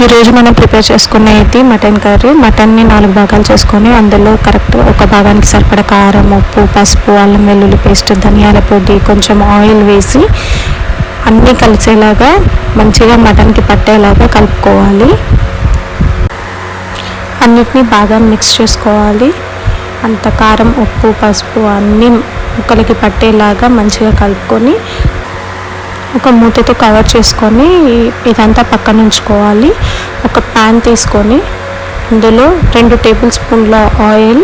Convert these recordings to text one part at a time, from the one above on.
ఈరోజు మనం ప్రిపేర్ చేసుకునేది మటన్ కర్రీ. మటన్ని 4 భాగాలు చేసుకొని అందులో కరెక్ట్ ఒక భాగానికి సరిపడా కారం, ఉప్పు, పసుపు, అల్లం వెల్లుల్లి పేస్ట్, ధనియాల పొడి, కొంచెం ఆయిల్ వేసి అన్నీ కలిసేలాగా మంచిగా మటన్కి పట్టేలాగా కలుపుకోవాలి. అన్నిటినీ బాగా మిక్స్ చేసుకోవాలి. అంత కారం, ఉప్పు, పసుపు అన్నీ ముక్కలకి పట్టేలాగా మంచిగా కలుపుకొని ఒక మూతతో కవర్ చేసుకొని ఇదంతా పక్కన ఉంచుకోవాలి. ఒక ప్యాన్ తీసుకొని అందులో 2 టేబుల్ స్పూన్ల ఆయిల్,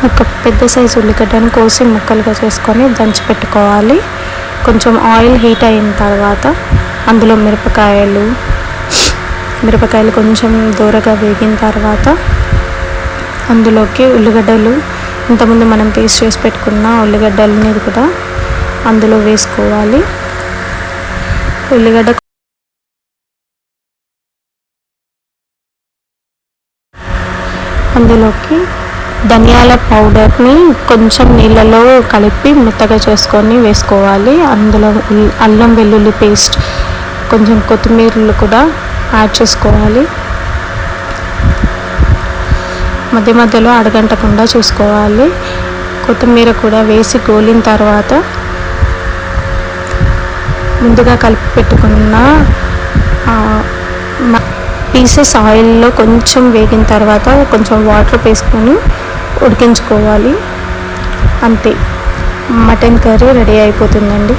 ఒక పెద్ద సైజు ఉల్లిగడ్డను కోసి ముక్కలుగా చేసుకొని దంచి పెట్టుకోవాలి. కొంచెం ఆయిల్ హీట్ అయిన తర్వాత అందులో మిరపకాయలు కొంచెం దూరగా వేగిన తర్వాత అందులోకి ఉల్లిగడ్డలు, ఇంతకుముందు మనం పేస్ట్ చేసి పెట్టుకున్న ఉల్లిగడ్డలని కూడా అందులో వేసుకోవాలి. ఉల్లిగడ్డ అందులోకి ధనియాల పౌడర్ని కొంచెం నీళ్ళలో కలిపి మెత్తగా చేసుకొని వేసుకోవాలి. అందులో అల్లం వెల్లుల్లి పేస్ట్, కొంచెం కొత్తిమీరలు కూడా యాడ్ చేసుకోవాలి. మధ్య మధ్యలో అడగంటకుండా చూసుకోవాలి. కొత్తిమీర కూడా వేసి గోలిన తర్వాత ముందుగా కలిపి పెట్టుకున్న పీసెస్ ఆయిల్లో కొంచెం వేగిన తర్వాత కొంచెం వాటర్ వేసుకొని ఉడికించుకోవాలి. అంతే, మటన్ కర్రీ రెడీ అయిపోతుందండి.